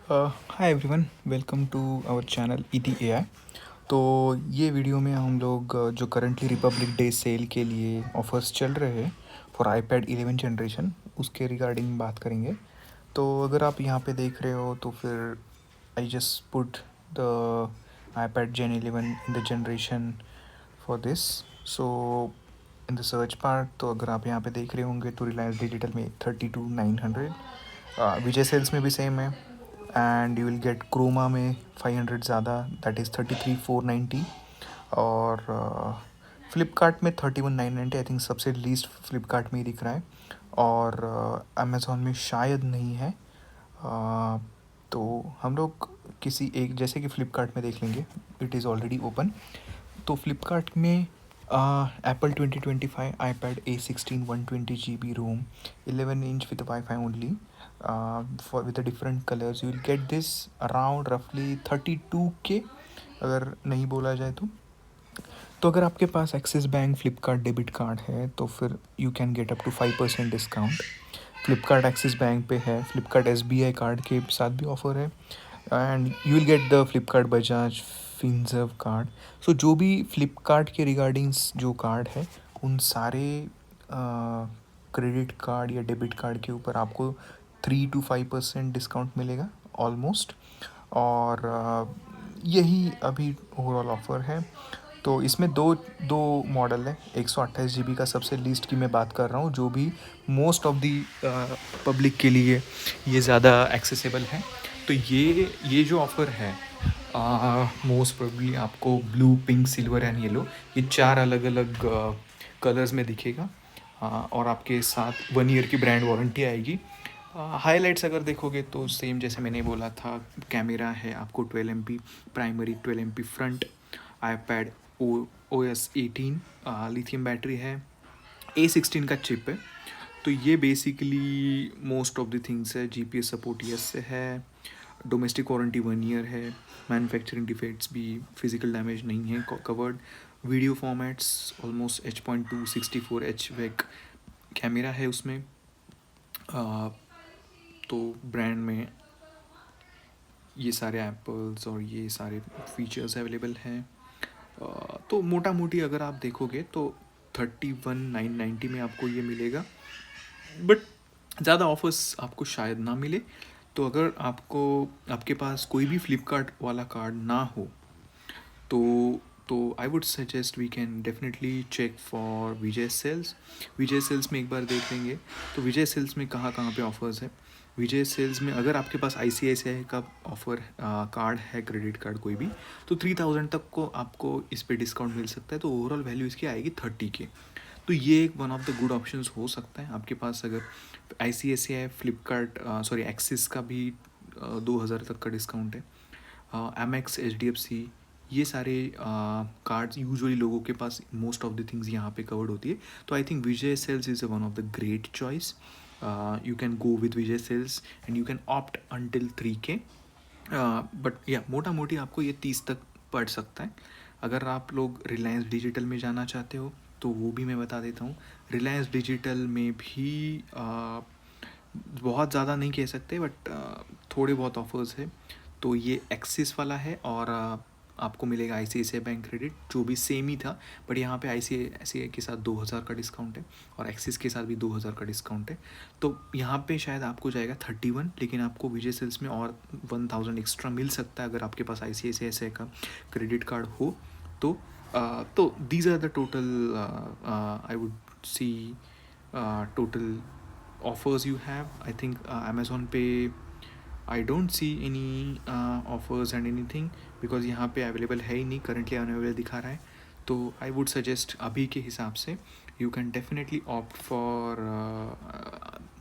Hi everyone, welcome to our channel ETAI। तो ये video में हम लोग जो करंटली रिपब्लिक डे सेल के लिए ऑफर्स चल रहे हैं फॉर iPad 11 जनरेशन उसके रिगार्डिंग बात करेंगे। तो अगर आप यहाँ पे देख रहे हो तो फिर I just put the iPad Gen 11 in the generation for this. So in the search part, तो अगर आप यहाँ पे देख रहे होंगे तो रिलायंस डिजिटल में 32,900, विजय सेल्स में भी सेम है, and you will get Croma में 500 ज़्यादा, दैट इज़ 33,490, और फ्लिपकार्ट में 31,990, आई थिंक सबसे लीस्ट फ्लिपकार्ट में ही दिख रहा है, और अमेज़ोन में शायद नहीं है। तो हम लोग किसी एक, जैसे कि फ़्लिपकार्ट में देख लेंगे, इट इज़ ऑलरेडी ओपन। तो फ्लिपकार्ट में Apple 2025 iPad A16 120 GB ROM 11 inch with WiFi only for with different colours, you will get this around रफली 32K अगर नहीं बोला जाए तो अगर आपके पास Axis bank Flipkart debit card है तो फिर you can get up to 5% discount. Flipkart Axis bank पे है, फ्लिपकार्ट SBI कार्ड के साथ भी ऑफ़र है, and you will get the Flipkart Bajaj Finserv card. So जो भी फ्लिपकार्ट के रिगार्डिंग्स जो कार्ड है उन सारे क्रेडिट कार्ड या डेबिट कार्ड के ऊपर आपको 3 to 5% डिस्काउंट मिलेगा ऑलमोस्ट। और यही अभी ओवरऑल ऑफ़र है। तो इसमें दो दो मॉडल है, 128 GB का सबसे लीस्ट की मैं बात कर रहा हूँ, जो भी मोस्ट ऑफ दी पब्लिक के लिए ये ज़्यादा एक्सेसिबल है। तो ये जो ऑफ़र है, मोस्ट प्रोबेबली आपको blue, pink, silver and yellow, ये चार अलग अलग कलर्स में दिखेगा, और आपके साथ 1 ईयर की ब्रांड वारंटी आएगी। हाईलाइट्स अगर देखोगे तो सेम जैसे मैंने बोला था, कैमरा है आपको 12 MP primary, 12 MP front, iPad OS 18, lithium battery है, A16 का चिप है। तो ये basically most of the things है। GPS सपोर्ट यस से है, डोमेस्टिक वारंटी 1 ईयर है, मैन्युफैक्चरिंग डिफेक्ट्स भी, फिजिकल डैमेज नहीं है covered, video formats almost H.2 64H वेक कैमरा है उसमें। तो ब्रांड में ये सारे एप्पल्स और ये सारे फीचर्स अवेलेबल हैं। तो मोटा मोटी अगर आप देखोगे तो 31,990 में आपको ये मिलेगा, बट ज़्यादा ऑफर्स आपको शायद ना मिले। तो अगर आपके पास कोई भी फ्लिपकार्ट वाला कार्ड ना हो तो I would suggest we can definitely check for Vijay Sales. Vijay Sales में एक बार देख लेंगे तो विजय सेल्स में कहाँ कहाँ पे ऑफर्स है। विजय सेल्स में अगर आपके पास ICICI का ऑफ़र कार्ड है, क्रेडिट कार्ड कोई भी, तो 3,000 तक को आपको इस पे डिस्काउंट मिल सकता है। तो ओवरऑल वैल्यू इसकी आएगी 30K। तो ये एक one of the good options हो सकता है आपके पास। अगर ICICI, फ्लिपकार्ट, सॉरी एक्सिस का भी 2,000 तक का डिस्काउंट है, Amex, HDFC, ये सारे कार्ड्स यूजुअली लोगों के पास मोस्ट ऑफ द थिंग्स यहाँ पे कवर्ड होती है। तो I think Vijay Sales is one of the great choice. You can go with Vijay Sales and you can opt until 3K, but या मोटा मोटी आपको ये 30 तक पड़ सकता है। अगर आप लोग रिलायंस डिजिटल में जाना चाहते हो तो वो भी मैं बता देता हूँ। रिलायंस डिजिटल में भी बहुत ज़्यादा नहीं कह सकते, बट थोड़े बहुत ऑफर्स है। तो ये एक्सिस वाला है, और आपको मिलेगा ICICI बैंक क्रेडिट, जो भी सेम ही था, बट यहाँ पे ICICI के साथ 2,000 का डिस्काउंट है और एक्सिस के साथ भी 2,000 का डिस्काउंट है। तो यहाँ पे शायद आपको जाएगा 31, लेकिन आपको विजय सेल्स में और 1,000 एक्स्ट्रा मिल सकता है अगर आपके पास ICICI का क्रेडिट कार्ड हो। तो these are the total, I would see total offers you have. I think Amazon पे I don't see any offers and anything, because यहाँ पे अवेलेबल है ही नहीं, करंटली अनअवेलेबल दिखा रहा है। तो आई वुड सजेस्ट अभी के हिसाब से you can definitely opt for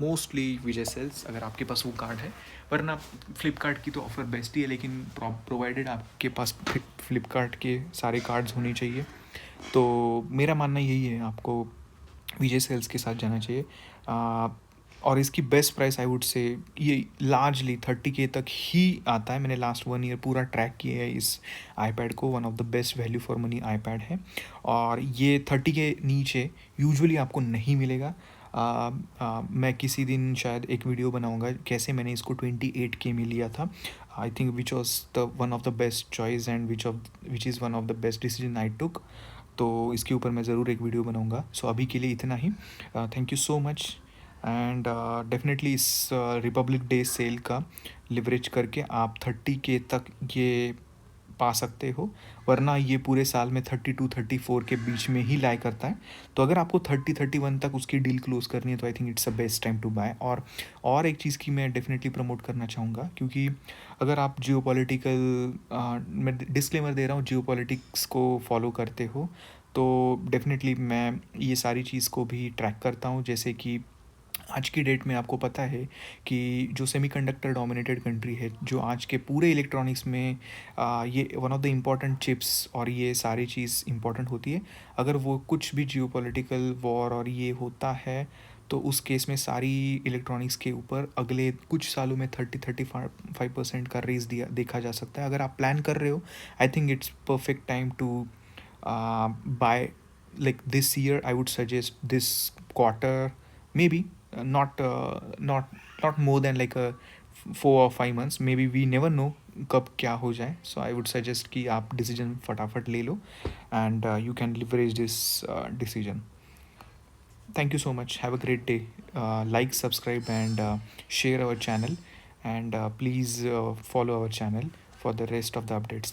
mostly Vijay Sales अगर आपके पास वो कार्ड है। वरना फ्लिपकार्ट की तो ऑफ़र बेस्ट ही है, लेकिन प्रोवाइडेड आपके पास फ्लिपकार्ट के सारे कार्ड्स होने चाहिए। तो मेरा मानना यही है, आपको विजय सेल्स के साथ जाना चाहिए। और इसकी best price I would say ये लार्जली 30K तक ही आता है। मैंने लास्ट 1 ईयर पूरा ट्रैक किया है इस iPad को, one of the best value for money iPad है। और ये 30K नीचे यूजुअली आपको नहीं मिलेगा। मैं किसी दिन शायद एक वीडियो बनाऊंगा कैसे मैंने इसको 28K में लिया था। I think which was the one of the best choice and which is one of the best decision I took. तो इसके ऊपर मैं ज़रूर एक वीडियो बनाऊंगा। सो अभी के लिए इतना ही। Thank you so much. And definitely इस रिपब्लिक डे सेल का लिवरेज करके आप 30K तक ये पा सकते हो, वरना ये पूरे साल में 32-34 के बीच में ही लाई करता है। तो अगर आपको 30-31 तक उसकी डील क्लोज करनी है तो I think it's a best time to buy. और एक चीज़ की मैं डेफिनेटली प्रमोट करना चाहूँगा, क्योंकि अगर आप जियो पॉलिटिकल, मैं डिस्क्लेमर दे रहा हूँ, जियो पॉलिटिक्स को फॉलो करते हो तो डेफिनेटली मैं ये सारी चीज़ को भी ट्रैक करता हूँ। जैसे कि आज की डेट में आपको पता है कि जो सेमीकंडक्टर डोमिनेटेड कंट्री है, जो आज के पूरे इलेक्ट्रॉनिक्स में ये one of the important chips और ये सारी चीज़ इम्पॉर्टेंट होती है। अगर वो कुछ भी जियोपॉलिटिकल वॉर और ये होता है तो उस केस में सारी इलेक्ट्रॉनिक्स के ऊपर अगले कुछ सालों में 30-35% का रेस दिया देखा जा सकता है। अगर आप प्लान कर रहे हो, I think it's perfect time to buy, like this year I would suggest this quarter, maybe not more than like a 4 or 5 months, maybe, we never know कब क्या हो जाए। सो आई वुड सजेस्ट कि आप डिसीजन फटाफट ले लो and you can leverage this decision. Thank you so much. Have a great day. Like, subscribe, and share our channel. And please follow our channel for the rest of the updates.